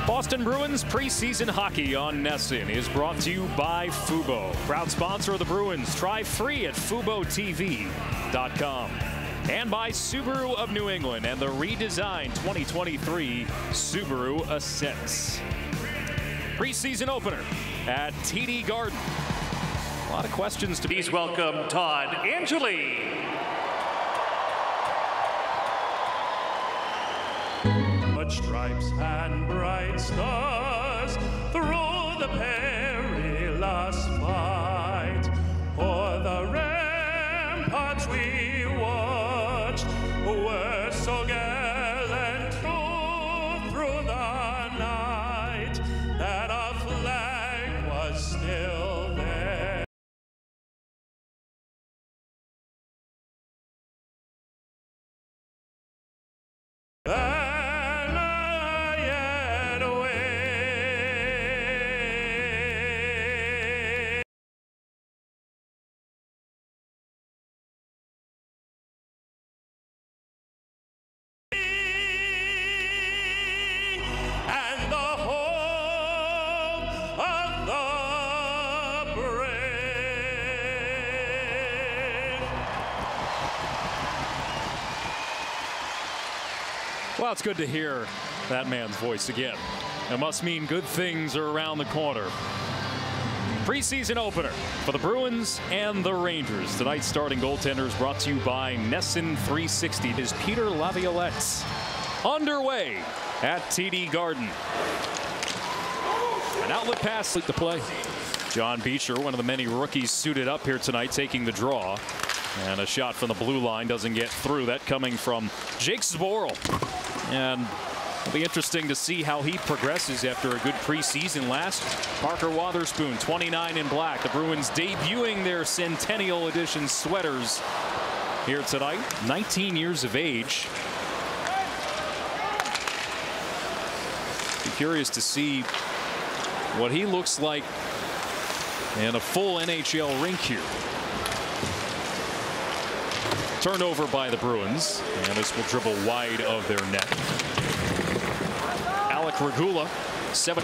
Boston Bruins preseason hockey on NESN is brought to you by Fubo, proud sponsor of the Bruins. Try free at FuboTV.com. And by Subaru of New England and the redesigned 2023 Subaru Ascent. Preseason opener at TD Garden. A lot of questions to be. Please welcome Todd Angeli. Stripes and bright stars through the perilous fight. For the ramparts we watched were so gallant through the night that our flag was still there. Well, it's good to hear that man's voice again. It must mean good things are around the corner. Preseason opener for the Bruins and the Rangers. Tonight's starting goaltenders brought to you by NESN 360 is Peter Laviolette. Underway at TD Garden. An outlet pass to play. John Beecher, one of the many rookies suited up here tonight, taking the draw. And a shot from the blue line doesn't get through. That coming from Jake Zboril. And it'll be interesting to see how he progresses after a good preseason last. Parker Wotherspoon, 29 in black. The Bruins debuting their Centennial Edition sweaters here tonight. 19 years of age. Be curious to see what he looks like in a full NHL rink here. Turnover by the Bruins, and this will dribble wide of their net. Alec Regula, 7,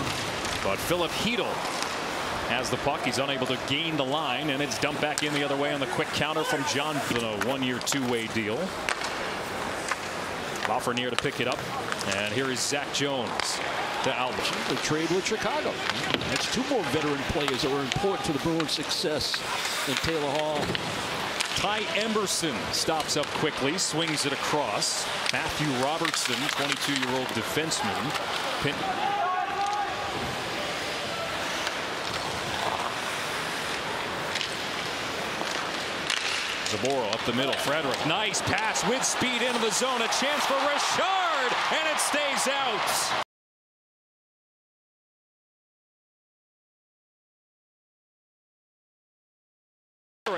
but Philip Hedl has the puck. He's unable to gain the line, and it's dumped back in the other way on the quick counter from John. A one-year, two-way deal. Lafreniere to pick it up, and here is Zach Jones to Albert. The trade with Chicago. That's two more veteran players that were important to the Bruins' success than Taylor Hall. Ty Emberson stops up quickly, swings it across. Matthew Robertson, 22-year-old defenseman. Zboril up the middle. Frederick, nice pass with speed into the zone. A chance for Richard, and it stays out.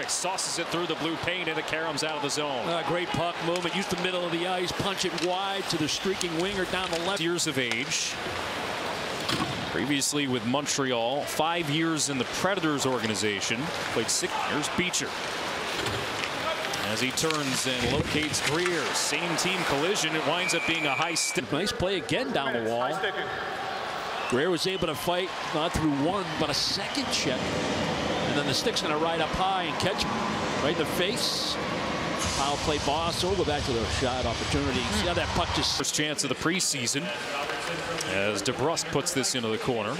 Sauces it through the blue paint, and it caroms out of the zone. Great puck movement. Use the middle of the ice. Punch it wide to the streaking winger down the left. Years of age. Previously with Montreal. 5 years in the Predators organization. Played 6 years. Beecher. As he turns and locates Greer. Same team collision. It winds up being a high stick. Nice play again down the wall. Greer was able to fight not through one, but a second check. And then the stick's going to ride up high and catch him right in the face. Foul play boss. So we'll go back to the shot opportunity. See how that puck just. First chance of the preseason as DeBrusk puts this into the corner.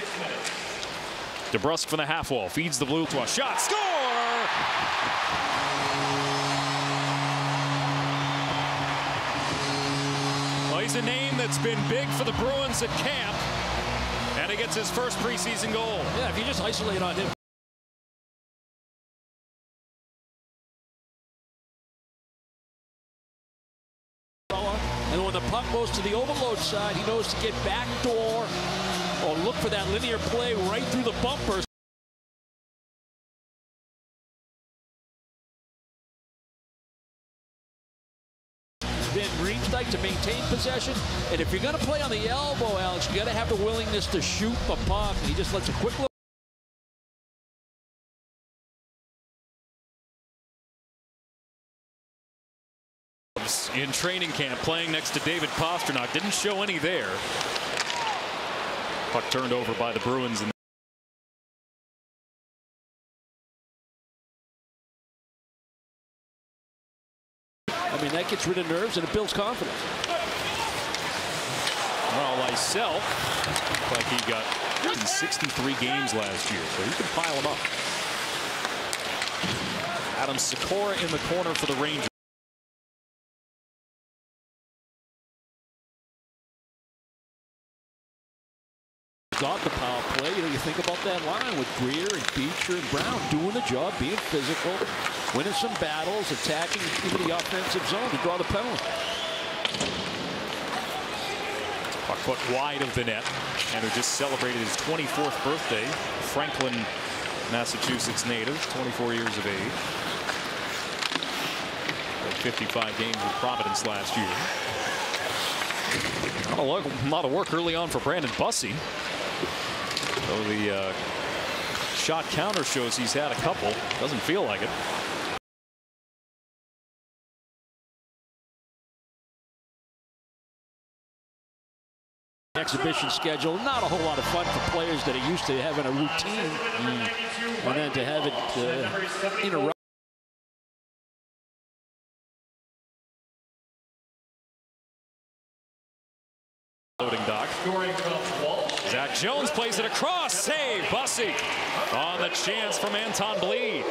DeBrusk from the half wall feeds the blue to a shot. Score! Well, he's a name that's been big for the Bruins at camp. And he gets his first preseason goal. Yeah, if you just isolate on him. And when the puck goes to the overload side, he knows to get back door or look for that linear play right through the bumpers. Ben Riemsdyk to maintain possession, and if you're going to play on the elbow, Alex, you got to have the willingness to shoot the puck. And he just lets a quick look. In training camp, playing next to David Pastrnak. Didn't show any there. Puck turned over by the Bruins. And I mean, that gets rid of nerves and it builds confidence. well, Lysell, like he got in 63 games last year, so he can pile them up. Adam Sikora in the corner for the Rangers. Got the power play. You know, you think about that line with Greer and Beecher and Brown doing the job, being physical, winning some battles, attacking even the offensive zone to draw the penalty. Puck put wide of the net, and who just celebrated his 24th birthday. Franklin, Massachusetts native, 24 years of age. Played 55 games with Providence last year. A lot of work early on for Brandon Bussey. So the shot counter shows he's had a couple. Doesn't feel like it. Exhibition schedule, not a whole lot of fun for players that are used to having a routine, and then to have it interrupt. Loading dock. Zach Jones plays it across. Save. Bussey on the chance from Anton Bleed.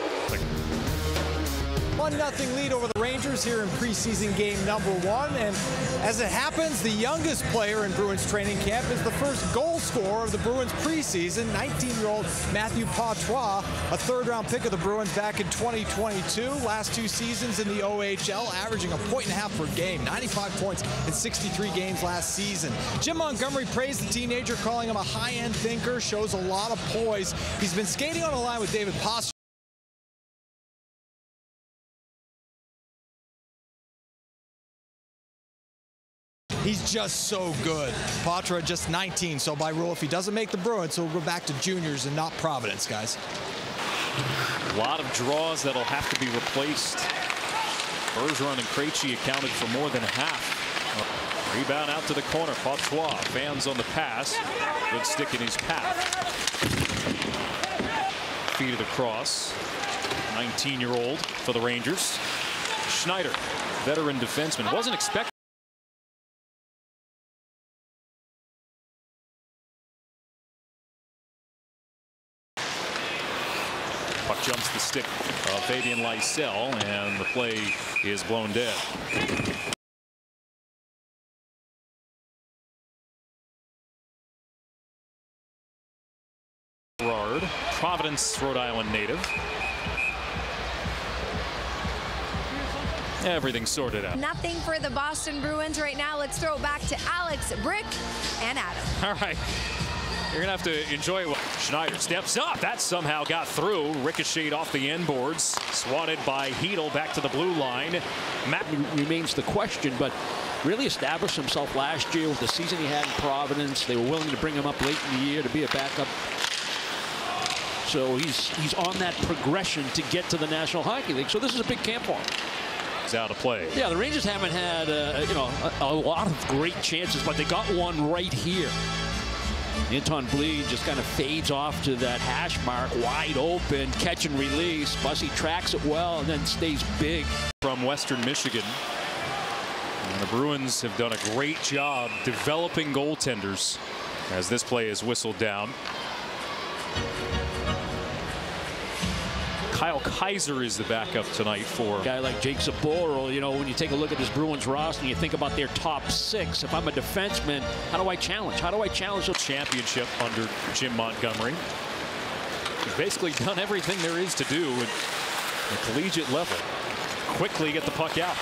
1-0 lead over the Rangers here in preseason game #1. And as it happens, the youngest player in Bruins training camp is the first goal scorer of the Bruins preseason, 19-year-old Matthew Patois, a third-round pick of the Bruins back in 2022. Last 2 seasons in the OHL, averaging 1.5 points per game, 95 points in 63 games last season. Jim Montgomery praised the teenager, calling him a high-end thinker, shows a lot of poise. He's been skating on a line with David Pastrnak. He's just so good. Patra just 19, so by rule, if he doesn't make the Bruins, he'll go back to juniors and not Providence, guys. A lot of draws that'll have to be replaced. Bergeron and Krejci accounted for more than half. Rebound out to the corner. Patois, fans on the pass. Good stick in his path. Feed it across. 19-year-old for the Rangers. Schneider, veteran defenseman, wasn't expecting. Puck jumps the stick of Fabian Lysell, and the play is blown dead. Gerard, Providence, Rhode Island native. Everything sorted out. Nothing for the Boston Bruins right now. Let's throw it back to Alex, Brick, and Adam. All right. You're going to have to enjoy it. Schneider steps up. That somehow got through. Ricocheted off the end boards. Swatted by Hedel back to the blue line. Matt remains the question, but really established himself last year with the season he had in Providence. They were willing to bring him up late in the year to be a backup. So he's on that progression to get to the National Hockey League. So this is a big camp for him. He's out of play. Yeah, the Rangers haven't had a lot of great chances, but they got one right here. Anton Bleed just kind of fades off to that hash mark, wide open, catch and release. Bussey tracks it well and then stays big. From Western Michigan. And the Bruins have done a great job developing goaltenders as this play is whistled down. Kyle Kaiser is the backup tonight for a guy like Jake Zaboral. You know, when you take a look at this Bruins roster and you think about their top 6, if I'm a defenseman, how do I challenge? How do I challenge the championship under Jim Montgomery? He's basically done everything there is to do at the collegiate level. Quickly get the puck out.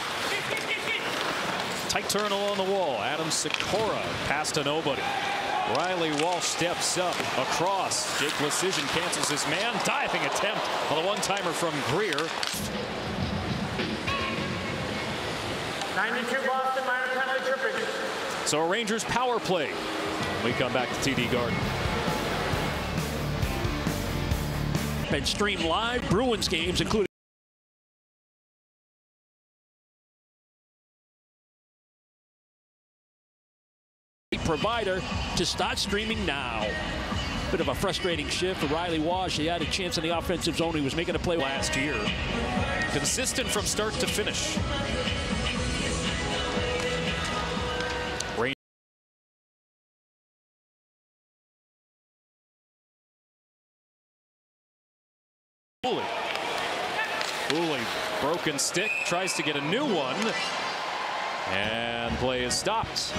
Tight turn along the wall. Adam Sikora pass to nobody. Riley Walsh steps up across. Jake Lecision cancels his man. Diving attempt on the one-timer from Greer. 92 Boston, minor penalty tripping. So a Rangers power play. We come back to TD Garden. Been streamed live. Bruins games, including provider to start streaming now. Bit of a frustrating shift for Riley Walsh. He had a chance in the offensive zone. He was making a play last year. Consistent from start to finish. Cooley, broken stick, tries to get a new one, and play is stopped.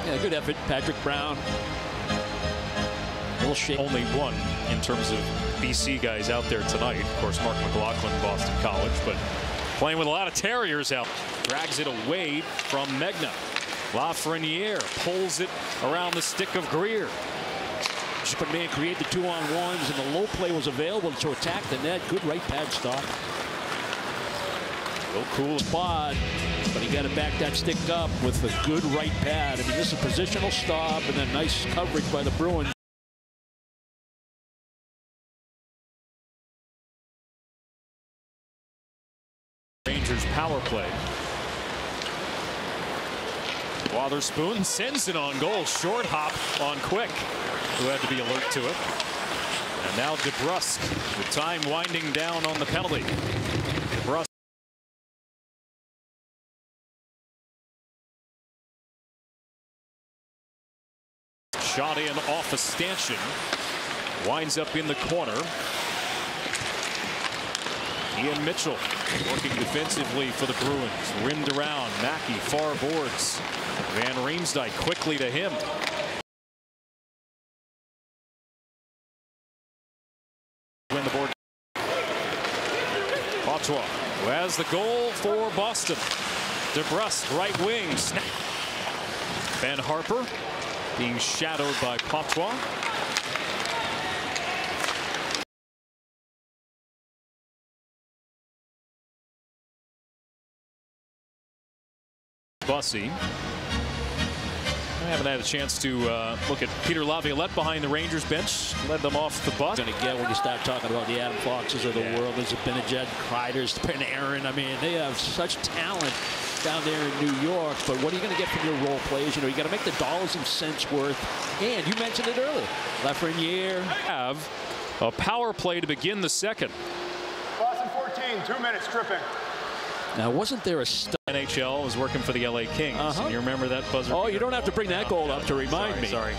Yeah, good effort, Patrick Brown. A little shake. Only one in terms of BC guys out there tonight. Of course, Mark McLaughlin, Boston College, but playing with a lot of Terriers out. Drags it away from Megna. Lafreniere pulls it around the stick of Greer. But man, create the 2-on-1s, and the low play was available to attack the net. Good right pad stop. Real cool spot, but he got to back that stick up with a good right pad. I mean, this is a positional stop, and then nice coverage by the Bruins. Rangers power play. Wotherspoon sends it on goal. Short hop on Quick, who had to be alert to it. And now DeBrusk, with time winding down on the penalty. DeBrusk. Shot in off a stanchion. Winds up in the corner. Ian Mitchell working defensively for the Bruins. Rimmed around. Mackey far boards. Van Riemsdyk quickly to him. Win the board. Patois, who has the goal for Boston. DeBrusk, right wing. Snap. Ben Harper being shadowed by Patois. Bussy. I haven't had a chance to look at Peter Laviolette behind the Rangers bench. Led them off the bus. Going to get when you start talking about the Adam Foxes of the world. There's Benajed, Kreiders, Panarin. I mean, they have such talent down there in New York. But what are you going to get from your role players? You know, you got to make the dollars and cents worth. And you mentioned it earlier. Lafreniere. Have a power play to begin the second. Boston 14, 2 minutes, tripping. Now, wasn't there a NHL was working for the LA Kings. And you remember that buzzer? Oh, you don't have to bring that goal up to remind me. Sorry.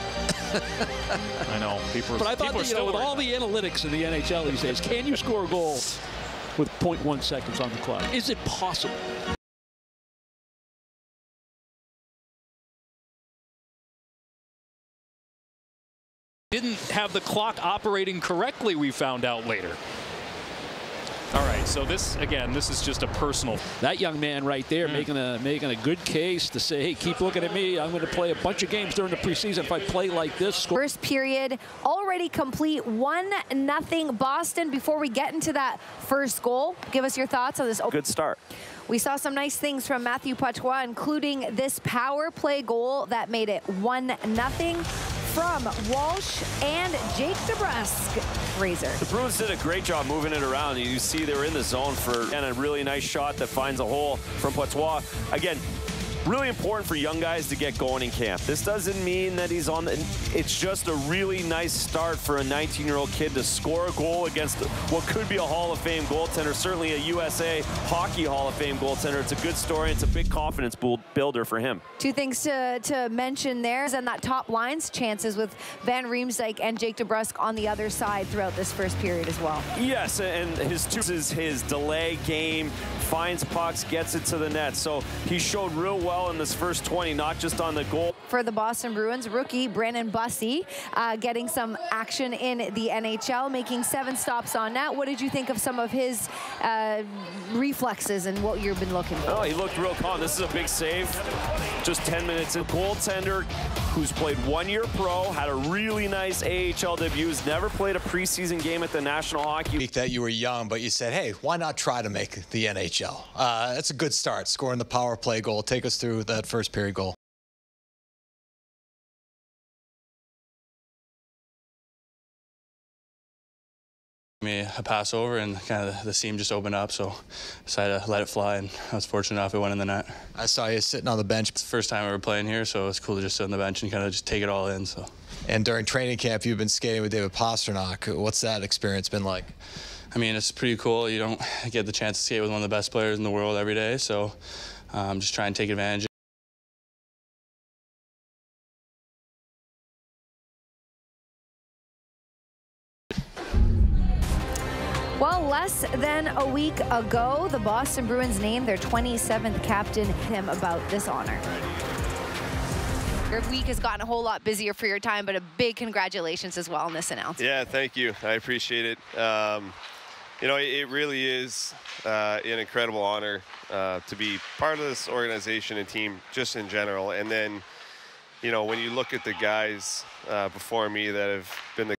I know. But I thought that, you know, with all the analytics in the NHL these days, can you score a goal with 0.1 seconds on the clock? Is it possible? Didn't have the clock operating correctly, we found out later. All right, so this is just a personal. That young man right there making a good case to say, hey, keep looking at me. I'm going to play a bunch of games during the preseason if I play like this. First period already complete, 1-0 Boston. Before we get into that first goal, give us your thoughts on this. Good start. We saw some nice things from Matthew Patois, including this power play goal that made it 1-0. From Walsh and Jake DeBrusk. Fraser. The Bruins did a great job moving it around. You see they were in the zone and a really nice shot that finds a hole from Patois. Again, really important for young guys to get going in camp. This doesn't mean that he's on it's just a really nice start for a 19-year-old kid to score a goal against what could be a Hall of Fame goaltender, certainly a USA Hockey Hall of Fame goaltender. It's a good story. It's a big confidence builder for him. Two things to mention there, and that top line's chances with Van Riemsdyk and Jake DeBrusk on the other side throughout this first period as well. Yes, and his delay game, finds pucks, gets it to the net. So he showed real well in this first 20, not just on the goal. For the Boston Bruins, rookie Brandon Bussy getting some action in the NHL, making 7 stops on net. What did you think of some of his reflexes and what you've been looking for? Oh, he looked real calm. This is a big save. Just 10 minutes. A goaltender who's played 1 year pro, had a really nice AHL debut, has never played a preseason game at the National Hockey League. That you were young, but you said, hey, why not try to make the NHL? That's a good start, scoring the power play goal. Take us through that first period goal. Me a pass over and kind of the seam just opened up, so decided to let it fly, and I was fortunate enough it went in the net. I saw you sitting on the bench. It's the first time ever playing here, so it's cool to just sit on the bench and kind of just take it all in. So. And during training camp, you've been skating with David Pastrnak. What's that experience been like? I mean, it's pretty cool. You don't get the chance to skate with one of the best players in the world every day, so just try and take advantage. Well, less than a week ago, the Boston Bruins named their 27th captain. Him about this honor. Your week has gotten a whole lot busier for your time, but a big congratulations as well on this announcement. Yeah, thank you. I appreciate it. You know, it really is an incredible honor to be part of this organization and team just in general. And then, you know, when you look at the guys before me that have been the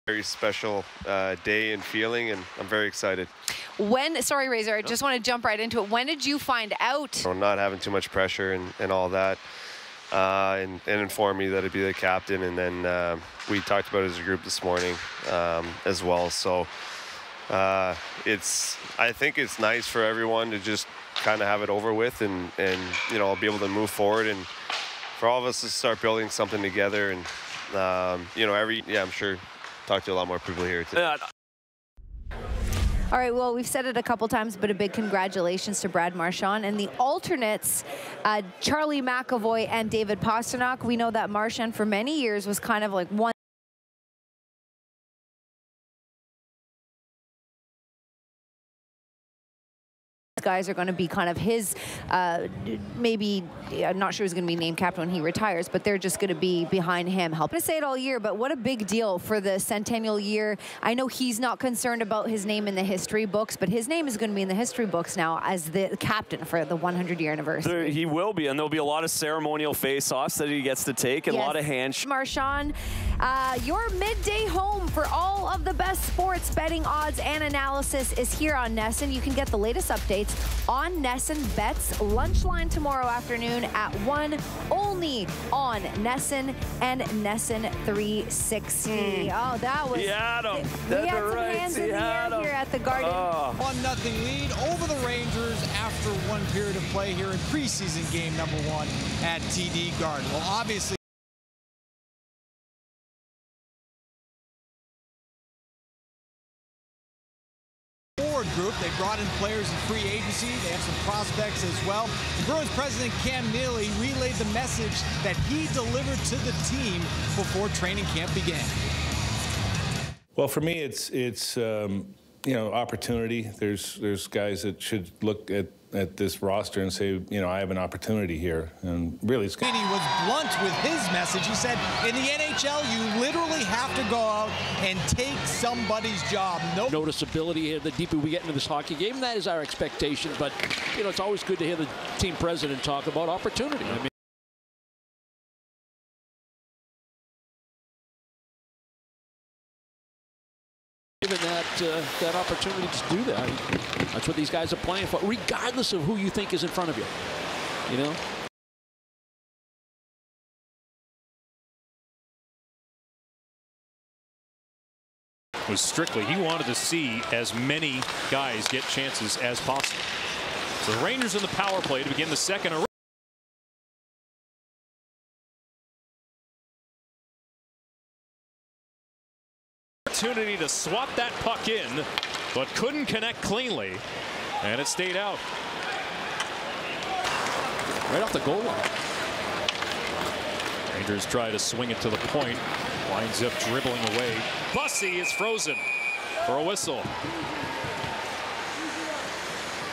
very special day and feeling, and I'm very excited. Sorry, Razor, I just want to jump right into it. When did you find out? So not having too much pressure and all that, and inform me that I'd be the captain, and then we talked about it as a group this morning as well. So I think it's nice for everyone to just kind of have it over with, and you know, I'll be able to move forward, and for all of us to start building something together. And you know, I'm sure talk to a lot more people here today. All right, well, we've said it a couple times, but a big congratulations to Brad Marchand and the alternates, Charlie McAvoy and David Pastrnak. We know that Marchand for many years was kind of like one. Guys are going to be kind of his, maybe, I'm not sure he's going to be named captain when he retires, but they're just going to be behind him. Helping to say it all year, but what a big deal for the centennial year. I know he's not concerned about his name in the history books, but his name is going to be in the history books now as the captain for the 100-year anniversary. He will be, and there'll be a lot of ceremonial face-offs that he gets to take, and a lot of handshakes. Marchand, your midday home for all of the best sports betting odds and analysis is here on NESN. You can get the latest updates on NESN Bets lunch line tomorrow afternoon at 1, only on NESN and NESN 360. Oh, that was... He had him. We had some hands in the air here at the Garden. 1-0 lead over the Rangers after one period of play here in preseason game #1 at TD Garden. Well, obviously... group. They brought in players in free agency. They have some prospects as well. The Bruins president Cam Neely relayed the message that he delivered to the team before training camp began. Well, for me, it's you know, opportunity. There's guys that should look at this roster and say, you know, I have an opportunity here, and really, it's. He was blunt with his message. He said, in the NHL, you literally have to go out and take somebody's job. No noticeability here. The deeper we get into this hockey game, that is our expectation. But you know, it's always good to hear the team president talk about opportunity. I mean, given that opportunity to do that, that's what these guys are playing for, regardless of who you think is in front of you. You know. Was strictly, he wanted to see as many guys get chances as possible. So the Rangers in the power play to begin the second. Opportunity to swat that puck in, but couldn't connect cleanly, and it stayed out. Right off the goal line. Rangers try to swing it to the point. Winds up dribbling away. Bussy is frozen for a whistle.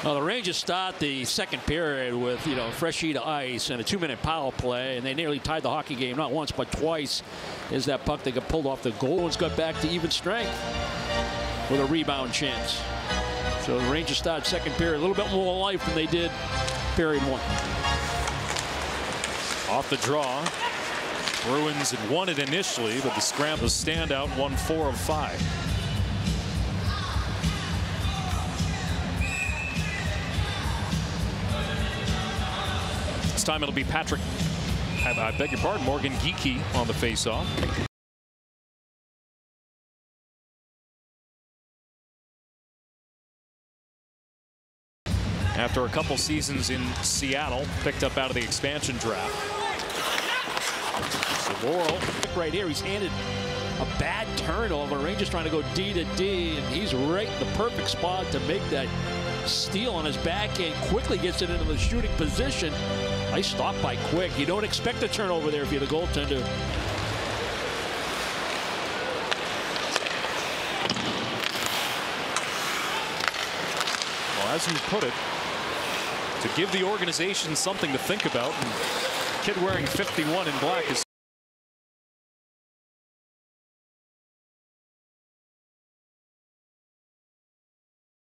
Well, the Rangers start the second period with, you know, fresh sheet of ice and a 2-minute power play, and they nearly tied the hockey game not once but twice. Is that puck that got pulled off the goal. One's got back to even strength with a rebound chance. So the Rangers start second period a little bit more life than they did period 1. Off the draw. Bruins had won it initially, but the scramble standout won 4 of 5. This time it'll be Patrick I beg your pardon, Morgan Geekie on the faceoff. After a couple seasons in Seattle, picked up out of the expansion draft. Zaboral right here, he's handed a bad turnover. Rangers trying to go D to D, and he's right in the perfect spot to make that steal on his backhand. Quickly gets it into the shooting position. Nice stop by Quick. You don't expect a turnover there if you're the goaltender. Well, as you put it, to give the organization something to think about, and kid wearing 51 in black is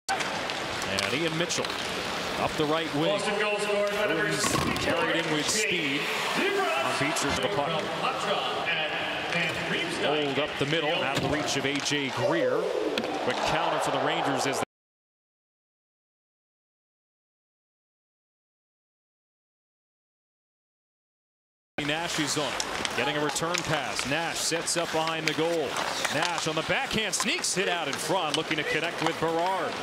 and Ian Mitchell up the right wing. Bruins carried in with speed. On Beecher to the puck. Rolled up the middle, out of the reach of A.J. Greer. Quick counter for the Rangers as Nash is on, getting a return pass. Nash sets up behind the goal. Nash on the backhand, sneaks it out in front, looking to connect with Berard.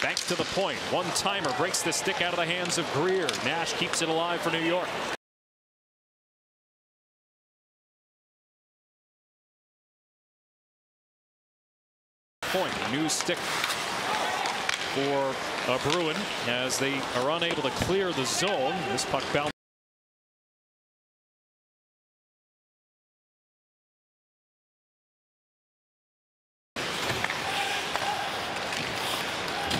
Back to the point. One-timer breaks the stick out of the hands of Greer. Nash keeps it alive for New York. Point. New stick for a Bruin as they are unable to clear the zone. This puck bounced.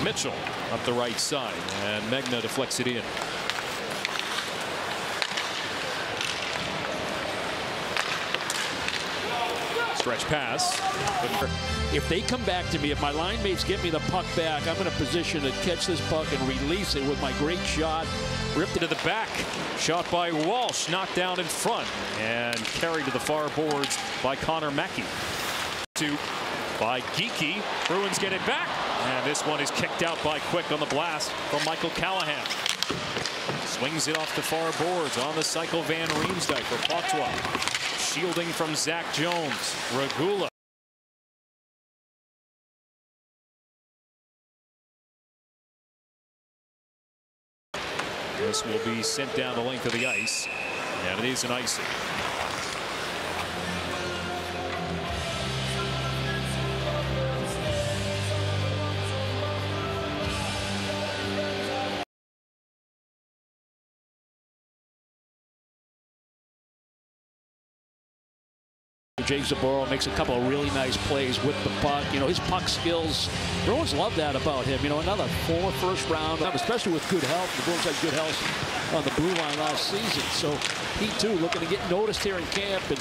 Mitchell up the right side, and Megna deflects it in. Stretch pass. If they come back to me, if my line mates get me the puck back, I'm in a position to catch this puck and release it with my great shot. Ripped it to the back. Shot by Walsh, knocked down in front, and carried to the far boards by Connor Mackey. By Geekie. Bruins get it back. And this one is kicked out by Quick on the blast from Michael Callahan. Swings it off the far boards on the cycle. Van Riemsdyk for Patois. Shielding from Zach Jones. Regula. This will be sent down the length of the ice. And it is an icing. Jake Zaboral makes a couple of really nice plays with the puck. You know, his puck skills, Bruins love that about him. You know, another former first round, especially with good health. The Bruins had good health on the blue line last season. So he, too, looking to get noticed here in camp. And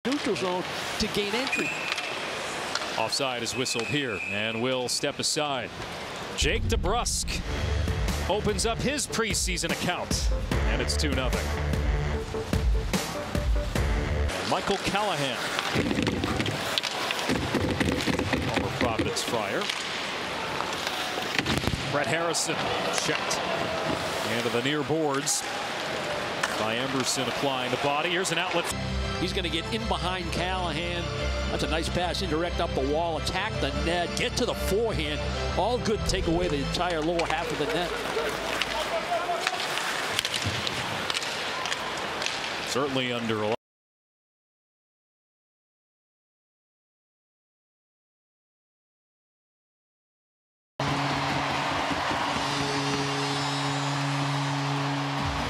neutral zone to gain entry. Offside is whistled here and will step aside. Jake DeBrusk opens up his preseason account, and it's 2-0. Michael Callahan, former Providence Friar. Brett Harrison checked into the near boards by Emberson, applying the body. Here's an outlet. He's going to get in behind Callahan. That's a nice pass, indirect up the wall, attack the net, get to the forehand. All good, take away the entire lower half of the net. Certainly under a lot.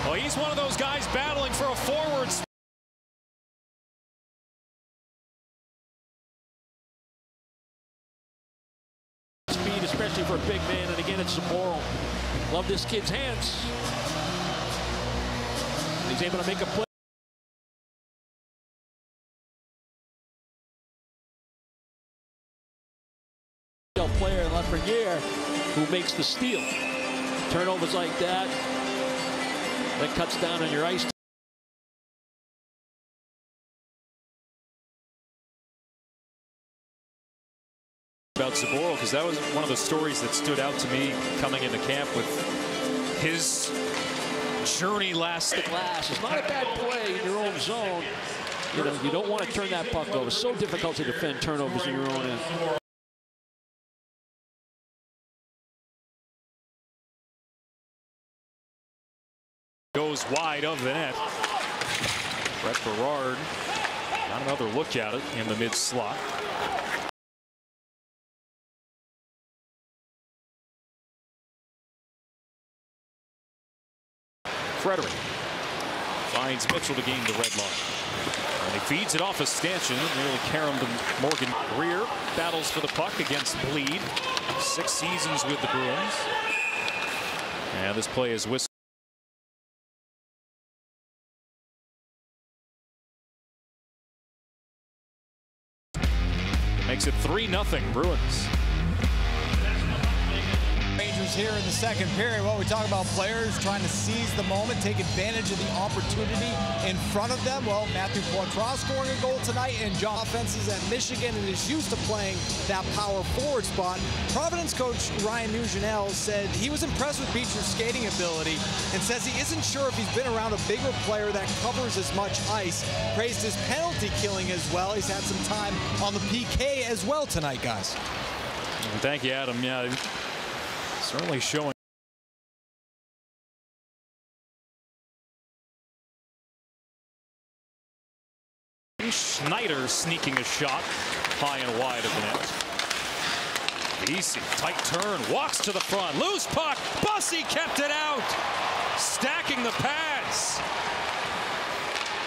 Well, he's one of those guys battling for a forward spot. Speed, especially for a big man, and again, it's Zaboral. Love this kid's hands. He's able to make a play. Player in Lafreniere who makes the steal. Turnovers like that cuts down on your ice. About Zboril, because that was one of the stories that stood out to me coming into camp with his journey last. The glass. It's not a bad play in your own zone. You know, you don't want to turn that puck over. It's so difficult to defend turnovers in your own end. Goes wide of the net. Brett Berard got another look at it in the mid slot. Frederick finds Mitchell to gain the red line. And he feeds it off a stanchion, nearly caromed to Morgan. Greer battles for the puck against Bleed. 6 seasons with the Bruins. And this play is whistled. Makes it 3-0 Bruins. Rangers here in the second period. Well, we talk about players trying to seize the moment, take advantage of the opportunity in front of them. Well, Matthew Poitras scoring a goal tonight, and John offenses at Michigan and is used to playing that power forward spot. Providence coach Ryan Nugent said he was impressed with Beecher's skating ability and says he isn't sure if he's been around a bigger player that covers as much ice. Praised his penalty killing as well. He's had some time on the PK as well tonight, guys. Thank you, Adam. Yeah. Certainly showing. Schneider sneaking a shot high and wide of the net. Easy, tight turn, walks to the front, loose puck, Bussy kept it out, stacking the pads.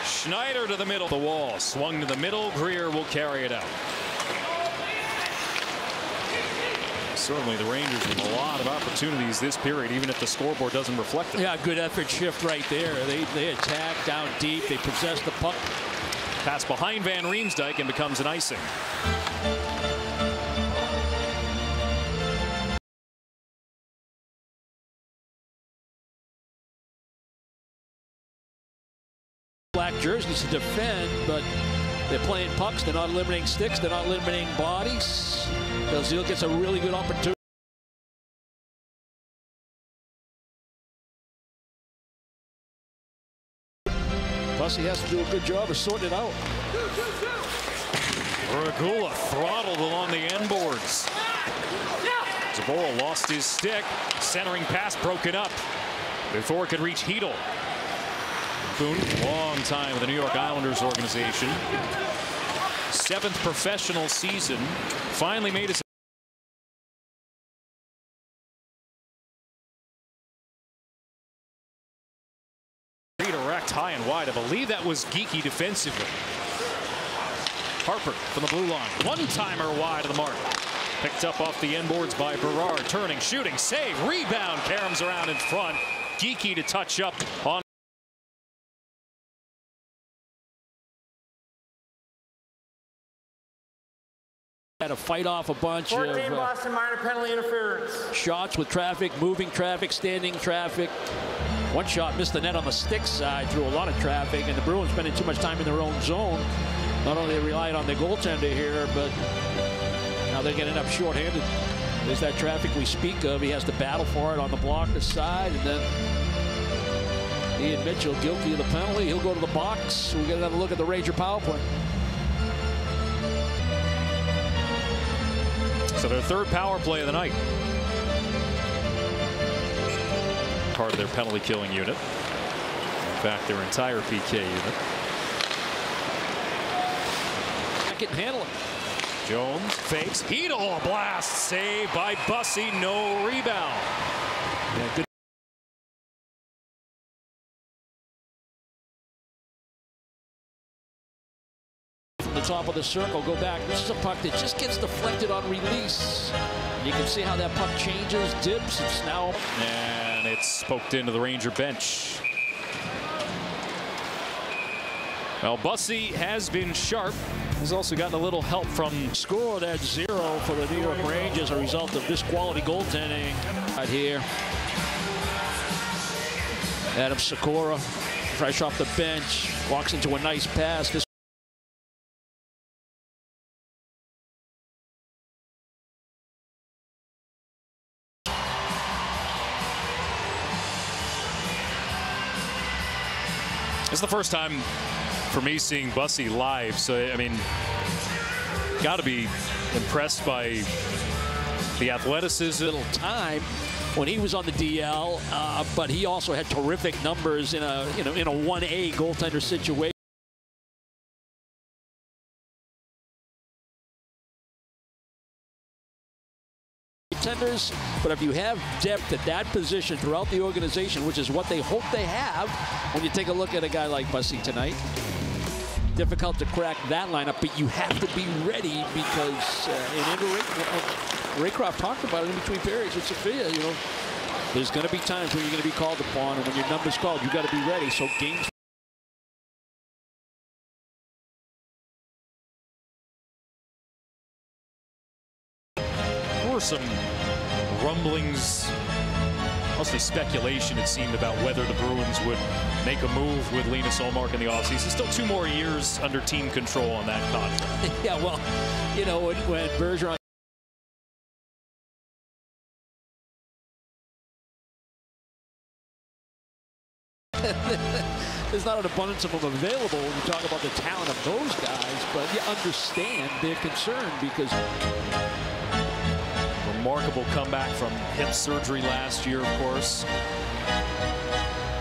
Schneider to the middle of the wall, swung to the middle, Greer will carry it out. Certainly the Rangers with a lot of opportunities this period, even if the scoreboard doesn't reflect it. Yeah, good effort shift right there. They attack down deep. They possess the puck. Pass behind Van Riemsdyk and becomes an icing. Black jerseys to defend, but they're playing pucks. They're not eliminating sticks. They're not eliminating bodies. Belzile gets a really good opportunity. Bussy has to do a good job of sorting it out. Regula throttled along the end boards. Zboril lost his stick. Centering pass broken up before it could reach Hedel. Boone, long time with the New York Islanders organization. 7th professional season. Finally made his redirect high and wide. I believe that was geeky defensively. Harper from the blue line. One-timer wide of the mark. Picked up off the end boards by Berard. Turning, shooting, save, rebound. Caroms around in front. Geeky to touch up on. Had to fight off a bunch of Boston minor penalty interference. shots with traffic, moving traffic, standing traffic. One shot missed the net on the stick side through a lot of traffic, and the Bruins spending too much time in their own zone. Not only they relied on their goaltender here, but now they're getting up shorthanded. There's that traffic we speak of. He has to battle for it on the blocker side, and then he and Mitchell guilty of the penalty. He'll go to the box. We'll get another look at the Ranger power play. So their 3rd power play of the night. Part of their penalty killing unit. In fact, their entire PK unit. Can't handle it. Jones fakes. Hedel, a blast. Save by Bussy. No rebound. Yeah, good. From the top of the circle, go back. This is a puck that just gets deflected on release. You can see how that puck changes, dips. It's now. And it's poked into the Ranger bench. Well, Bussy has been sharp. He's also gotten a little help from. Scored at 0 for the New York Rangers, a result of this quality goaltending. Right here. Adam Sikora, fresh off the bench, walks into a nice pass. This is the first time for me seeing Bussy live, so I mean, got to be impressed by the athleticism. Little time when he was on the DL, but he also had terrific numbers in a in a 1A goaltender situation. But if you have depth at that position throughout the organization, which is what they hope they have, when you take a look at a guy like Bussy tonight, difficult to crack that lineup, but you have to be ready because Raycroft talked about it in between periods with Sophia. You know, there's going to be times when you're going to be called upon, and when your number's called, you got to be ready. So games. There were some rumblings, mostly speculation, it seemed, about whether the Bruins would make a move with Linus Ullmark in the offseason. Still 2 more years under team control on that contract. Yeah, well, you know, when Bergeron. There's not an abundance of them available when you talk about the talent of those guys, but you understand their concern because. Remarkable comeback from hip surgery last year, of course.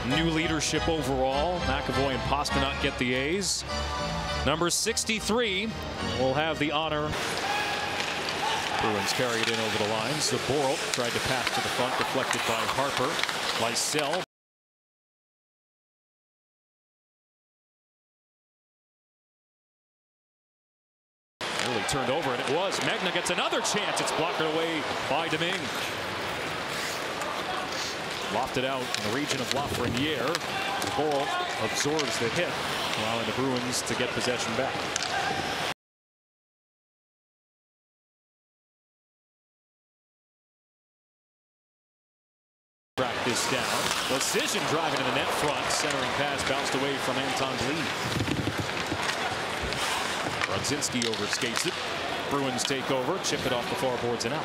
New leadership overall. McAvoy and Pasternak get the A's. Number 63 will have the honor. Bruins carry it in over the lines. The Boral tried to pass to the front, deflected by Harper. Lysell. Turned over, and it was. Magna gets another chance. It's blocked away by Domingue. Lofted out in the region of Lafreniere. Boral absorbs the hit, allowing the Bruins to get possession back. Track this down. Decision driving in the net front. Centering pass bounced away from Anton Blid. Rodzinski overskates it. Bruins take over, chip it off the far boards and out.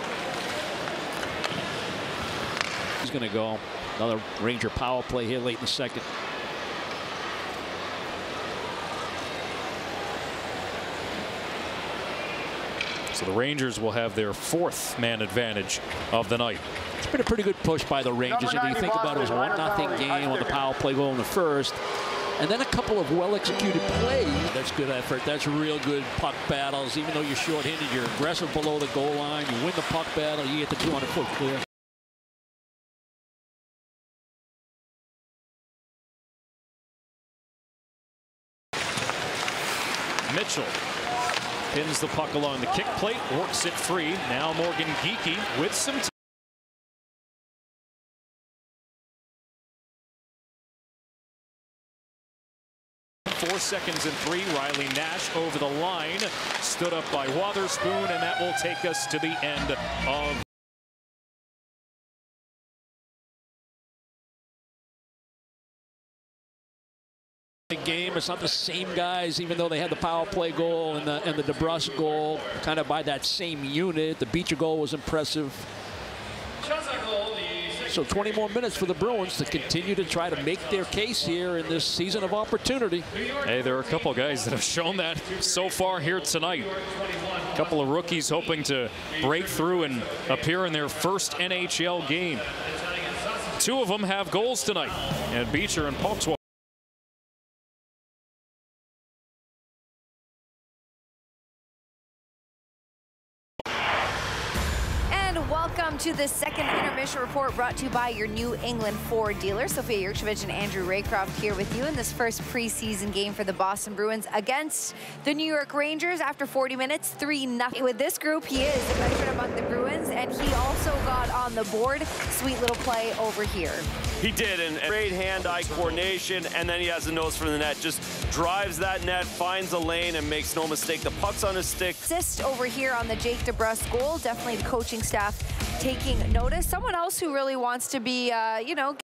He's going to go. Another Ranger power play here late in the second. So the Rangers will have their 4th man advantage of the night. It's been a pretty good push by the Rangers. If you think about it, it was a 1-0 game on the power play goal in the first. And then a couple of well-executed plays. That's good effort. That's real good puck battles. Even though you're short-handed, you're aggressive below the goal line. You win the puck battle. You get the 200-foot clear. Mitchell pins the puck along the kick plate, works it free. Now Morgan Geekie with some time. 4 seconds and 3. Riley Nash over the line, stood up by Wotherspoon, and that will take us to the end of the game. It's not the same guys, even though they had the power play goal and the DeBrusque goal, kind of by that same unit. The Beecher goal was impressive. So 20 more minutes for the Bruins to continue to try to make their case here in this season of opportunity. Hey, there are a couple guys that have shown that so far here tonight. A couple of rookies hoping to break through and appear in their first NHL game. 2 of them have goals tonight, and Beecher and Polkswa. Welcome to the second intermission report, brought to you by your New England Ford dealer. Sophia Yurchevich and Andrew Raycroft here with you in this first preseason game for the Boston Bruins against the New York Rangers. After 40 minutes, 3-0. With this group, he is the veteran among the Bruins, and he also got on the board. Sweet little play over here. He did, and great hand-eye coordination, and then he has a nose for the net. Just drives that net, finds a lane, and makes no mistake. The puck's on his stick. Assist over here on the Jake DeBrusque goal. Definitely the coaching staff taking notice. Someone else who really wants to be, you know,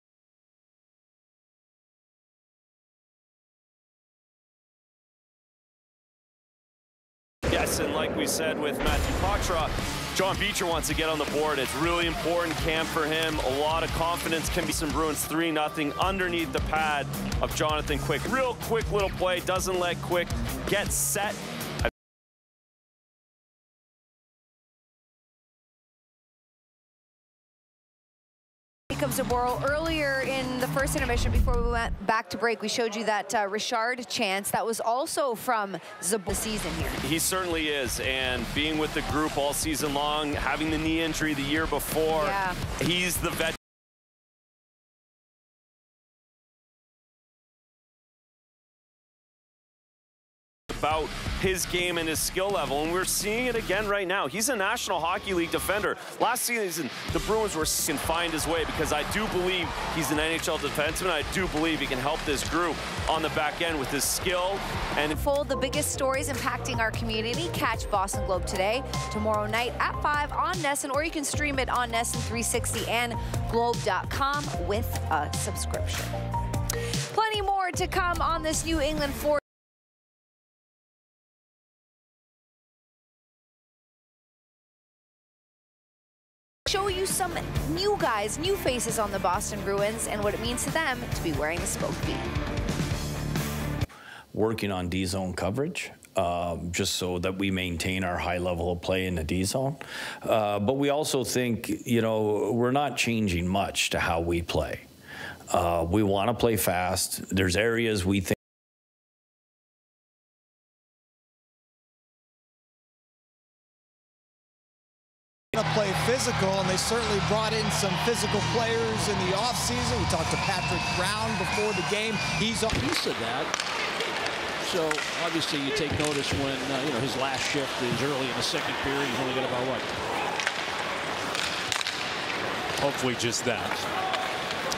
yes, and like we said with Matthew Poitras, John Beecher wants to get on the board. It's really important camp for him. A lot of confidence can be some Bruins 3-0 underneath the pad of Jonathan Quick. Real quick little play, doesn't let Quick get set. Zaboral. Earlier in the first intermission, before we went back to break, we showed you that Richard chance. That was also from Zaboral season here. He certainly is, and being with the group all season long, having the knee injury the year before, he's the vet. About his game and his skill level, and we're seeing it again right now. He's a National Hockey League defender. Last season, the Bruins can find his way, because I do believe he's an NHL defenseman. I do believe he can help this group on the back end with his skill. And the biggest stories impacting our community. Catch Boston Globe today, tomorrow night at 5 on NESN, or you can stream it on NESN 360 and Globe.com with a subscription. Plenty more to come on this New England 4. Show you some new guys, new faces on the Boston Bruins, and what it means to them to be wearing the spoke beat. Working on D-zone coverage, just so that we maintain our high level of play in the D-zone. But we also think, you know, we're not changing much to how we play. We want to play fast. There's areas we think play physical, and they certainly brought in some physical players in the offseason. We talked to Patrick Brown before the game. He's a piece of that. So obviously you take notice when you know, his last shift is early in the second period. He's only got about what? Hopefully just that.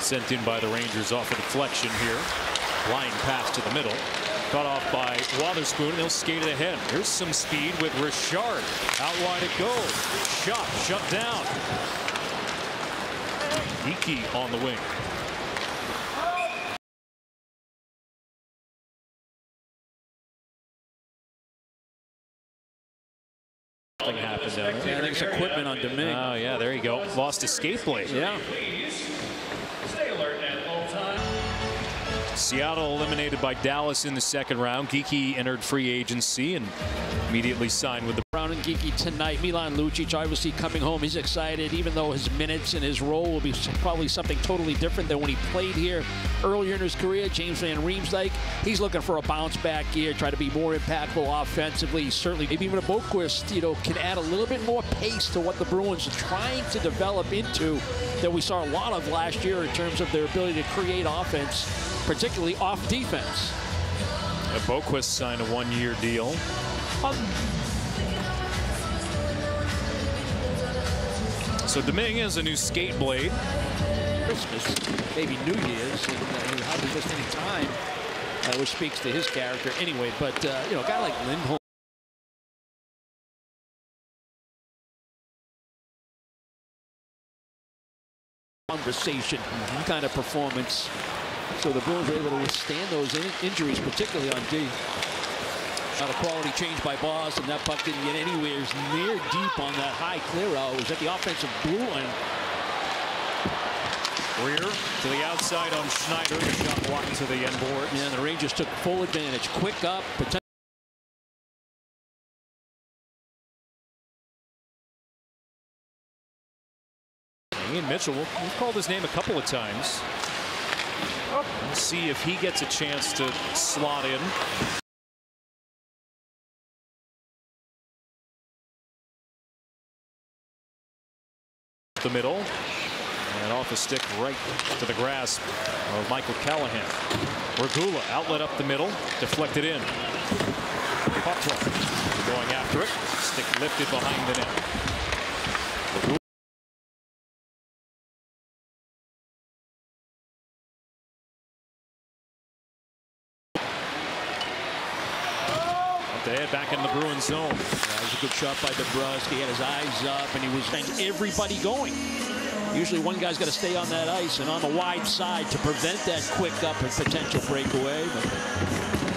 Sent in by the Rangers off a deflection here. Line pass to the middle. Cut off by Wotherspoon, and they'll skate it ahead. Here's some speed with Richard. Out wide it goes. Shot shut down. Geeky on the wing. Nothing happened down there. Yeah, I think it's equipment on Domingue. Oh, yeah, there you go. Lost escape blade. Yeah. Seattle eliminated by Dallas in the second round. Geeky entered free agency and immediately signed with the Brown and Geeky tonight. Milan Lucic obviously coming home. He's excited, even though his minutes and his role will be probably something totally different than when he played here earlier in his career. James Van Riemsdyk, he's looking for a bounce back year, try to be more impactful offensively. Certainly, maybe even a Boquist, you know, can add a little bit more pace to what the Bruins are trying to develop into that we saw a lot of last year in terms of their ability to create offense, particularly off defense. Boquist signed a one-year deal. So Domingue has a new skate blade. Christmas, maybe New Year's, and he hardly missed any time, which speaks to his character anyway. But you know, a guy like Lindholm. Conversation kind of performance. So the Bruins were able to withstand those injuries, particularly on D. Not a quality change by Boston. That puck didn't get anywhere near deep on that high clear out. It was at the offensive blue line. Greer to the outside on Schneider. The shot blocked to the end board. Yeah, the Rangers took full advantage. Quick up. Ian Mitchell, we've called his name a couple of times. We'll see if he gets a chance to slot in. The middle, and off the stick right to the grasp of Michael Callahan. Regula outlet up the middle, deflected in. Potvin going after it, stick lifted behind the net. Back in the Bruins zone. That was a good shot by DeBrusque. He had his eyes up, and he was getting everybody going. Usually one guy's got to stay on that ice and on the wide side to prevent that quick up and potential breakaway.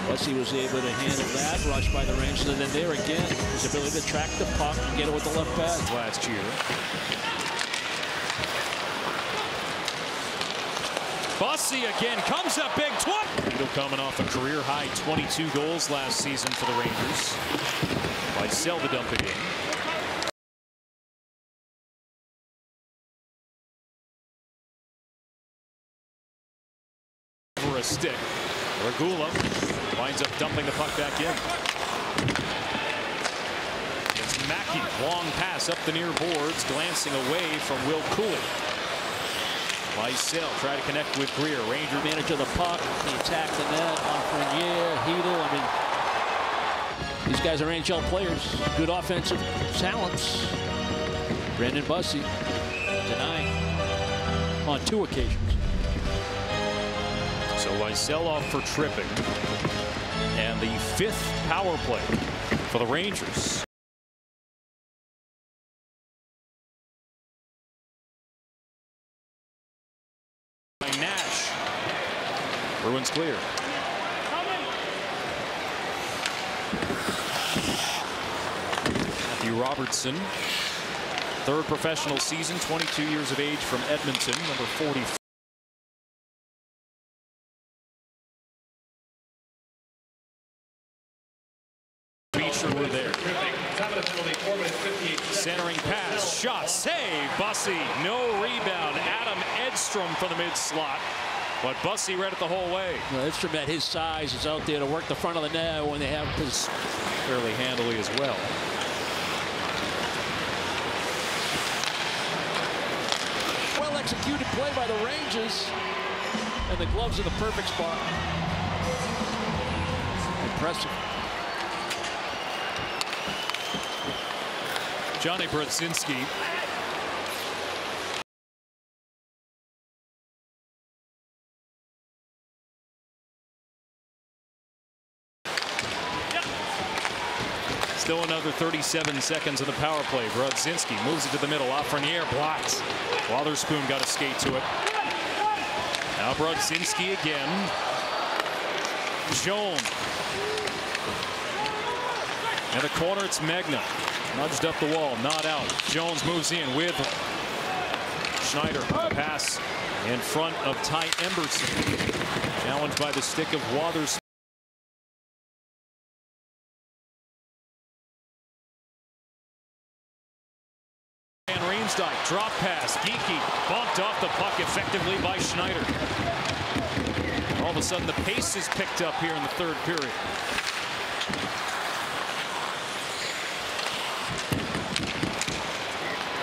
But Bussy was able to handle that rush by the Rangers, and then there again, his ability to track the puck and get it with the left pad. Last year. Bussy again comes up big. Vito coming off a career-high 22 goals last season for the Rangers. Weissel to dump it in. For a stick. Regula winds up dumping the puck back in. It's Mackey. Long pass up the near boards, glancing away from Will Cooley. Weissel try to connect with Greer. Ranger manage of the puck. He attacked the net. Lafreniere, Hedel. I mean, these guys are NHL players. Good offensive talents. Brandon Bussy denying on 2 occasions. So Weissel off for tripping. And the 5th power play for the Rangers. Nash. Bruins clear. Matthew Robertson, 3rd professional season, 22 years of age from Edmonton, number 44. Were there. Centering pass, shot, save, Bussy, no rebound. Adam Edstrom from the mid slot, but Bussy read it the whole way. Well, Edstrom at his size is out there to work the front of the net when they have this fairly handily as well. Well executed play by the Rangers, and the gloves in the perfect spot. Impressive. Johnny Brodzinski. Still another 37 seconds in the power play. Brodzinski moves it to the middle. Lafreniere blocked. Wotherspoon got to skate to it. Now Brodzinski again. Jones. In the corner, it's Magna. Nudged up the wall, not out. Jones moves in with Schneider. Pass in front of Ty Emberson. Challenged by the stick of Wotherspoon. Van Riemsdyk, drop pass. Geekie bumped off the puck effectively by Schneider. All of a sudden, the pace is picked up here in the 3rd period.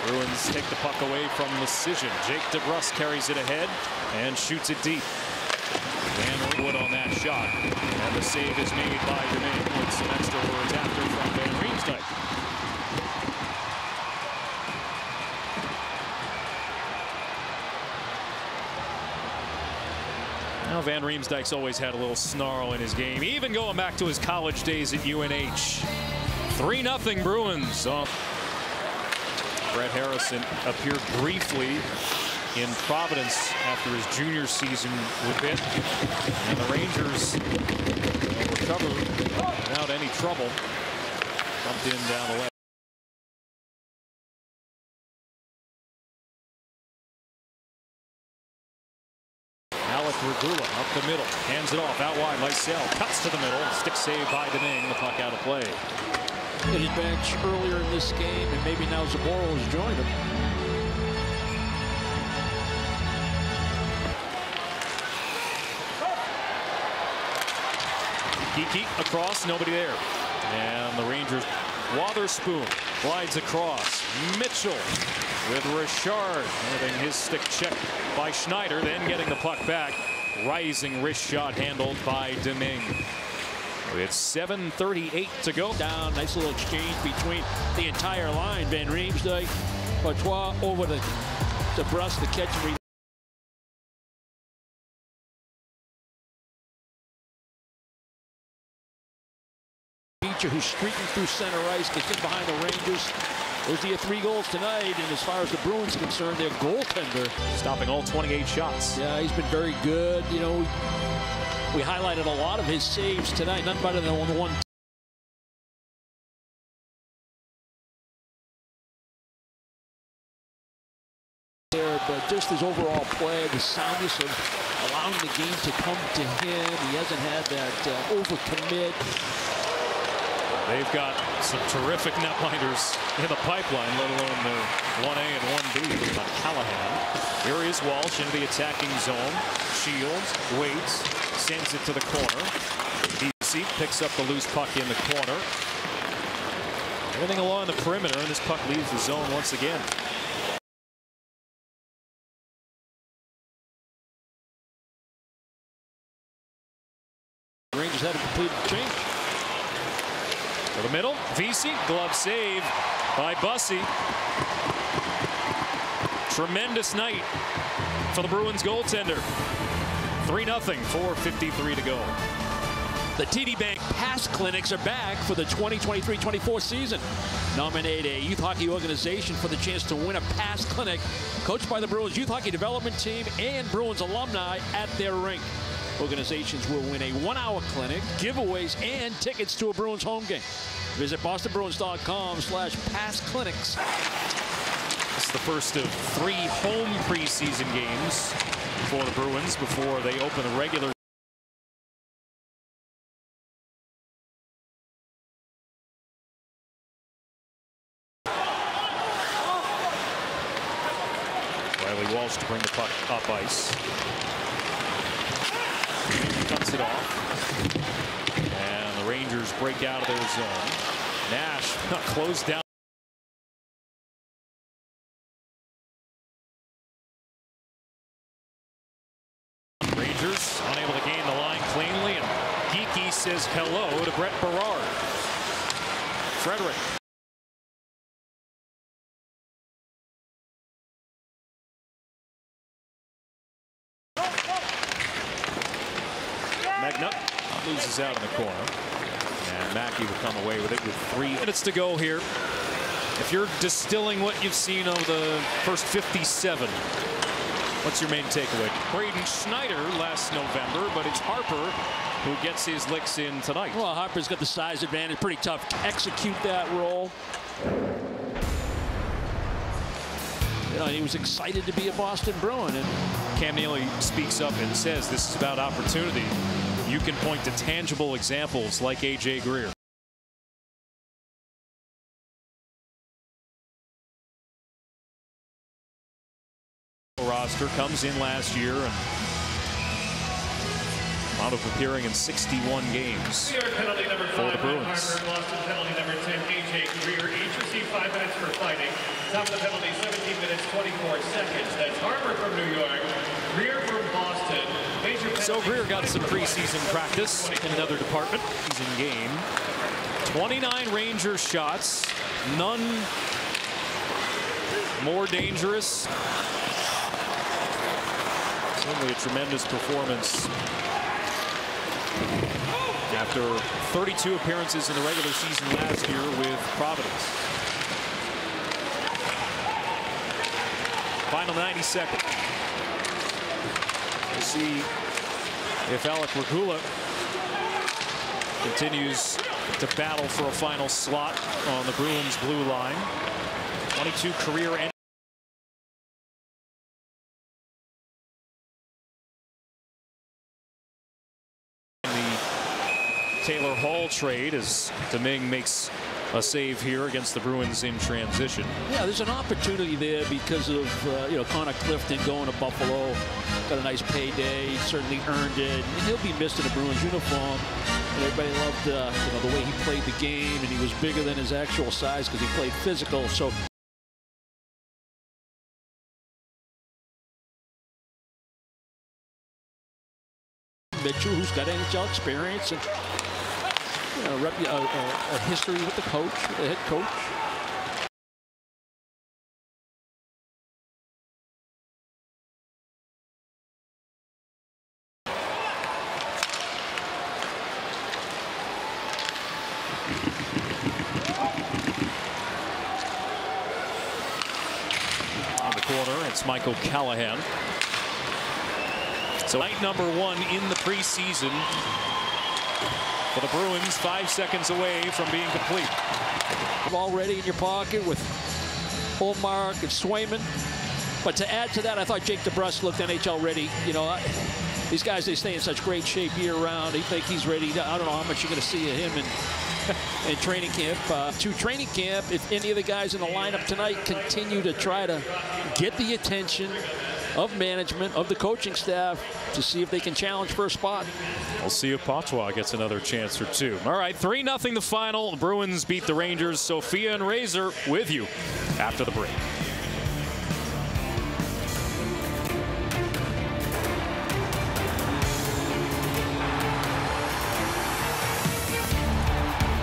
Bruins take the puck away from Decision. Jake DeBrusk carries it ahead and shoots it deep. Van Wood on that shot. And the save is made by Domingue with some extra words after from Van Riemsdyk. Now Van Riemsdyk's always had a little snarl in his game, even going back to his college days at UNH. 3-0 Bruins. Brett Harrison appeared briefly in Providence after his junior season with Pitt. And the Rangers recover without any trouble. Bumped in down the left. Alec Regula up the middle. Hands it off out wide. Weissel cuts to the middle. Stick save by Domingue. The puck out of play. Hit his bench earlier in this game, and maybe now Zaboral has joined him. Geekie across, nobody there. And the Rangers, Wotherspoon glides across. Mitchell with Richard having his stick checked by Schneider, then getting the puck back. Rising wrist shot handled by Domingue. It's 7:38 to go. Down, nice little exchange between the entire line. Van Riemsdyk, Patois over to DeBrusk, the catch and Beecher, who's streaking through center ice, gets in behind the Rangers. Those are your 3 goals tonight, and as far as the Bruins are concerned, their goaltender stopping all 28 shots. Yeah, he's been very good. You know, We highlighted a lot of his saves tonight. None better than the one. But just his overall play, the soundness of allowing the game to come to him. He hasn't had that overcommit. They've got some terrific netminders in the pipeline, let alone their 1A and 1B on Callahan. Here is Walsh into the attacking zone. Shields, waits, sends it to the corner. DC picks up the loose puck in the corner. Everything along the perimeter, and this puck leaves the zone once again. Rangers had a complete change. To the middle, Vesey, glove save by Bussey. Tremendous night for the Bruins goaltender. 3-0, 4:53 to go. The TD Bank Pass Clinics are back for the 2023-24 season. Nominate a youth hockey organization for the chance to win a Pass Clinic, coached by the Bruins Youth Hockey Development Team and Bruins alumni at their rink. Organizations will win a 1-hour clinic, giveaways, and tickets to a Bruins home game. Visit bostonbruins.com/passclinics. This is the first of 3 home preseason games for the Bruins before they open the regular. Riley Walsh to bring the puck up ice. Cuts it off. And the Rangers break out of their zone. Nash closed down. Rangers unable to gain the line cleanly, and Geekie says hello to Brett Berard. Frederick. Magnutt loses out in the corner. And Mackey will come away with it with 3 minutes to go here. If you're distilling what you've seen over the first 57, what's your main takeaway? Braden Schneider last November, but it's Harper who gets his licks in tonight. Well, Harper's got the size advantage. Pretty tough to execute that role. You know, he was excited to be a Boston Bruin. And Cam Neely speaks up and says this is about opportunity. You can point to tangible examples like A.J. Greer. Roster comes in last year and wound up appearing in 61 games for the Bruins. Boston penalty number 10, A.J. Greer. Each received 5 minutes for fighting. Top of the penalty, 17 minutes, 24 seconds. That's Harper from New York, Greer from Boston. So Greer got some preseason practice in another department. He's in game. 29 Rangers shots, none more dangerous. Certainly a tremendous performance after 32 appearances in the regular season last year with Providence. Final 90 seconds. We'll see if Alec Regula continues to battle for a final slot on the Bruins blue line. 22 career entries. Taylor Hall trade as Domingue makes a save here against the Bruins in transition. Yeah, there's an opportunity there because of you know, Connor Clifton going to Buffalo. Got a nice payday, he certainly earned it. And he'll be missed in a Bruins uniform. And everybody loved you know, the way he played the game, and he was bigger than his actual size because he played physical. So Mitchell, who's got NHL experience and you know, a history with the coach, the head coach. On the corner, it's Michael Callahan. So night number 1 in the preseason for the Bruins, 5 seconds away from being complete. Already in your pocket with Ullmark and Swayman. But to add to that, I thought Jake DeBrusk looked NHL ready. You know, these guys, they stay in such great shape year round. They think he's ready. I don't know how much you're going to see of him in training camp. To training camp, if any of the guys in the lineup tonight continue to try to get the attention of management, of the coaching staff, to see if they can challenge for a spot. We'll see if Patois gets another chance or two. All right, 3-0 the final. The Bruins beat the Rangers. Sophia and Razor with you after the break.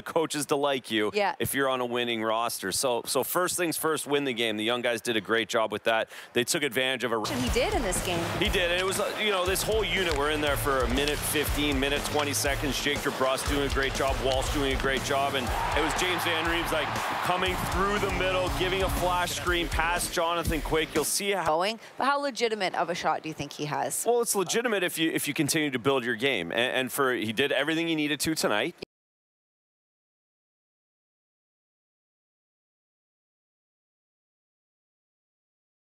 Coaches to like you if you're on a winning roster. So first things first, win the game. The young guys did a great job with that. They took advantage of a... He did in this game. He did. And it was, you know, this whole unit, we're in there for 1:15, 20 seconds. Jake DeBrusk doing a great job. Walsh doing a great job. And it was James Van Riem's like coming through the middle, giving a flash screen past Jonathan Quick. You'll see how... But how legitimate of a shot do you think he has? Well, it's legitimate if you continue to build your game. And he did everything he needed to tonight.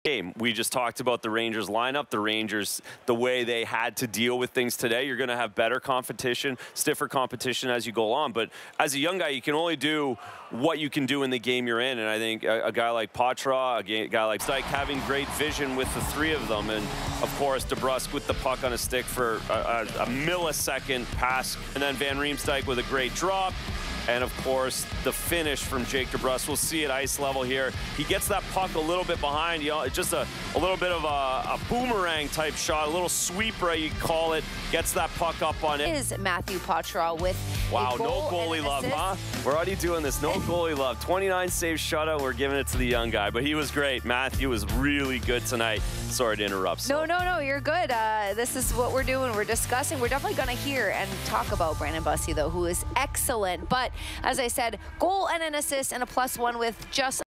Game. We just talked about the Rangers lineup. The Rangers, the way they had to deal with things today, you're going to have better competition, stiffer competition as you go on. But as a young guy, you can only do what you can do in the game you're in. And I think a guy like Patra, a guy like Stike having great vision with the three of them. And of course, DeBrusk with the puck on a stick for a millisecond pass. And then Van Riemsdyk with a great drop. And of course, the finish from Jake DeBrusk. We'll see at ice level here. He gets that puck a little bit behind, you know, just a little bit of a boomerang type shot, a little sweeper, you call it. Gets that puck up on it. Is Matthew Patra with wow, no goalie love, huh? We're already doing this. No goalie love. 29 save shutout. We're giving it to the young guy, but he was great. Matthew was really good tonight. Sorry to interrupt. So. No, you're good. This is what we're doing. We're discussing. We're definitely going to hear and talk about Brandon Bussi, though, who is excellent. But as I said, goal and an assist and a +1 with just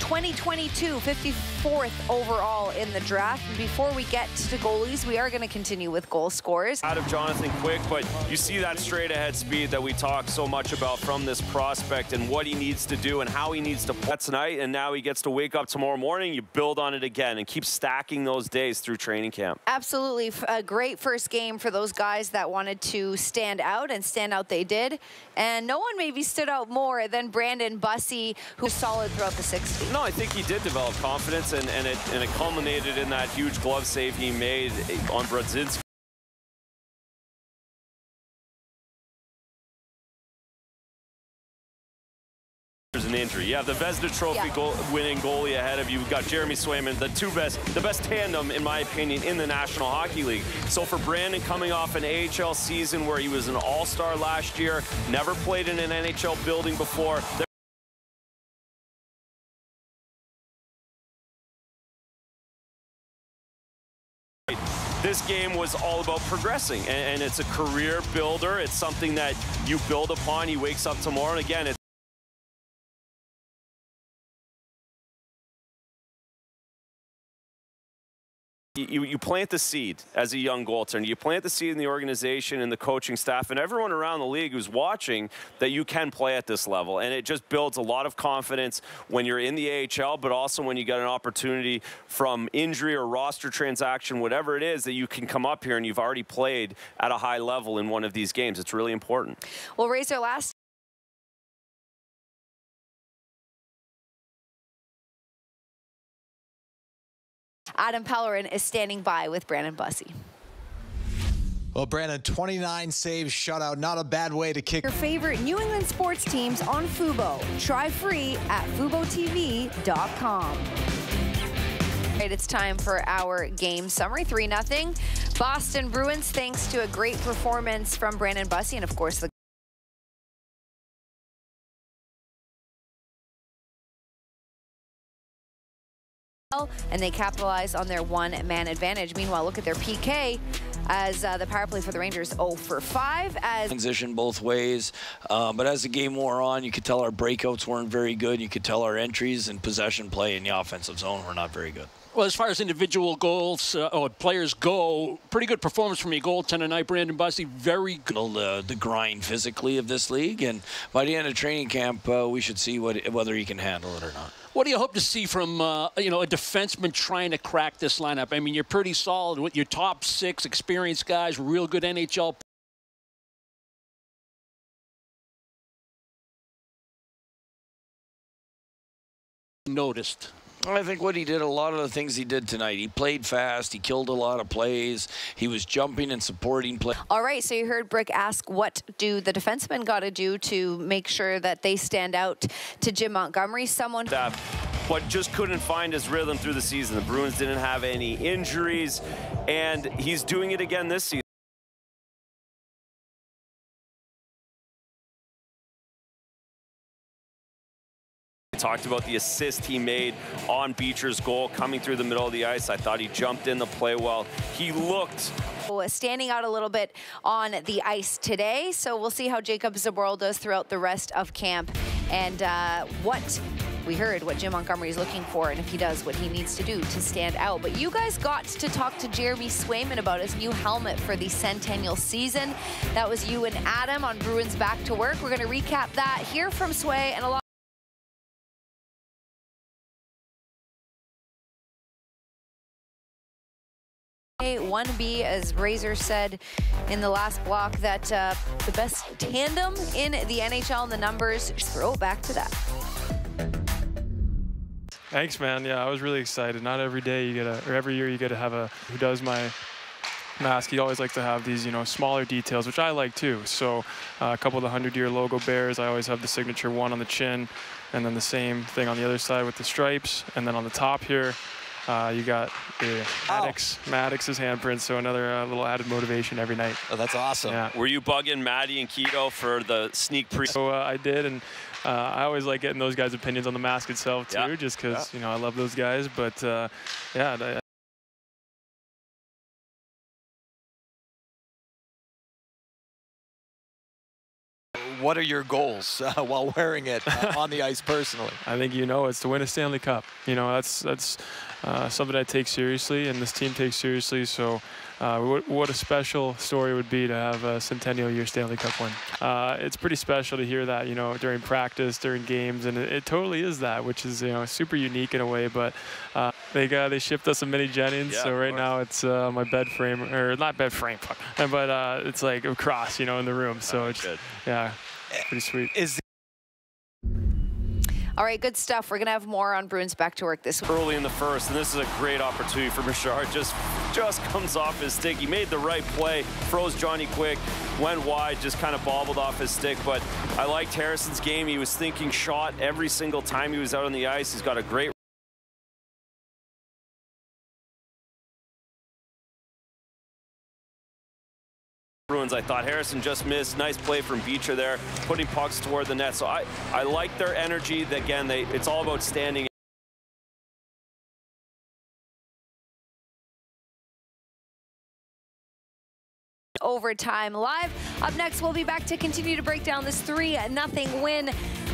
2022, 54th overall in the draft. And before we get to goalies, we are going to continue with goal scorers. Out of Jonathan Quick, but you see that straight ahead speed that we talk so much about from this prospect and what he needs to do and how he needs to play tonight. And now he gets to wake up tomorrow morning. You build on it again and keep stacking those days through training camp. Absolutely. A great first game for those guys that wanted to stand out, and stand out they did. And no one maybe stood out more than Brandon Bussi, who's solid throughout the 60. No, I think he did develop confidence, and it culminated in that huge glove save he made on Brodzinski. There's an injury. You have the Vezina Trophy winning goalie ahead of you. You've got Jeremy Swayman, the best tandem, in my opinion, in the National Hockey League. So for Brandon, coming off an AHL season where he was an all-star last year, never played in an NHL building before. This game was all about progressing, and it's a career builder. It's something that you build upon. He wakes up tomorrow, and again, you plant the seed as a young goaltender. You plant the seed in the organization and the coaching staff and everyone around the league who's watching that you can play at this level. And it just builds a lot of confidence when you're in the AHL, but also when you get an opportunity from injury or roster transaction, whatever it is, that you can come up here and you've already played at a high level in one of these games. It's really important. Well, Razor, last Adam Pellerin is standing by with Brandon Bussi. Well, Brandon, 29 saves, shutout. Not a bad way to kick. Your favorite New England sports teams on Fubo. Try free at FuboTV.com. Right, it's time for our game summary. 3-0. Boston Bruins, thanks to a great performance from Brandon Bussi and, of course, the and they capitalize on their one-man advantage. Meanwhile, look at their PK. as the power play for the Rangers 0 for 5. As transition both ways, but as the game wore on, you could tell our breakouts weren't very good. You could tell our entries and possession play in the offensive zone were not very good. Well, as far as individual goals or players go, pretty good performance from your goaltender tonight, Brandon Busty. Very good. The grind physically of this league, and by the end of training camp, we should see whether he can handle it or not. What do you hope to see from a defenseman trying to crack this lineup? I mean, you're pretty solid with your top 6 experienced guys, real good NHL. Noticed. I think what he did, a lot of the things he did tonight, he played fast, he killed a lot of plays, he was jumping and supporting play. All right, so you heard Brick ask, what do the defensemen got to do to make sure that they stand out to Jim Montgomery? Someone but just couldn't find his rhythm through the season. The Bruins didn't have any injuries, and he's doing it again this season. Talked about the assist he made on Beecher's goal coming through the middle of the ice. I thought he jumped in the play well. He looked standing out a little bit on the ice today. So we'll see how Jacob Zaboral does throughout the rest of camp, and what we heard, what Jim Montgomery is looking for, and if he does what he needs to do to stand out. But you guys got to talk to Jeremy Swayman about his new helmet for the Centennial season. That was you and Adam on Bruins Back to Work. We're going to recap that, hear from Sway, and a lot 1B, as Razor said in the last block, that the best tandem in the NHL and the numbers. Throw it back to that. Thanks, man. Yeah, I was really excited. Not every day you get or every year you get to have who does my mask. He always likes to have these, smaller details, which I like too. So a couple of the 100-year logo bears, I always have the signature one on the chin, and then the same thing on the other side with the stripes, and then on the top here. You got the Maddox's handprint, so another little added motivation every night. Oh, that's awesome. Yeah. Were you bugging Maddie and Keto for the sneak pre? So I did, and I always like getting those guys' opinions on the mask itself too, just because I love those guys. But yeah. What are your goals while wearing it on the ice personally? I think it's to win a Stanley Cup. That's something I take seriously, and this team takes seriously. So what a special story it would be to have a Centennial Year Stanley Cup win. It's pretty special to hear that, during practice, during games, and it totally is that, which is super unique in a way. But they shipped us some mini Jennings, so right now it's my bed frame, or not bed frame, but it's like a cross, in the room. So it's good. Yeah, pretty sweet. All right, good stuff. We're going to have more on Bruins Back to Work this week. Early in the first, and this is a great opportunity for Bouchard. Just comes off his stick. He made the right play, froze Johnny quick, went wide, just kind of bobbled off his stick. But I liked Harrison's game. He was thinking shot every single time he was out on the ice. He's got a great Bruins. I thought Harrison just missed. Nice play from Beecher there, putting pucks toward the net. So I like their energy. Again, it's all about standing. Overtime live. Up next, we'll be back to continue to break down this 3-0 win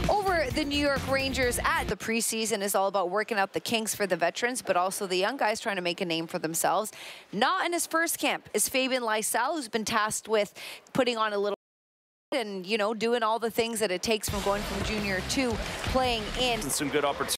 over the New York Rangers. At the preseason is all about working out the kinks for the veterans, but also the young guys trying to make a name for themselves. Not in his first camp is Fabian Lysell, who's been tasked with putting on a little and doing all the things that it takes from going from junior to playing in. Some good opportunities.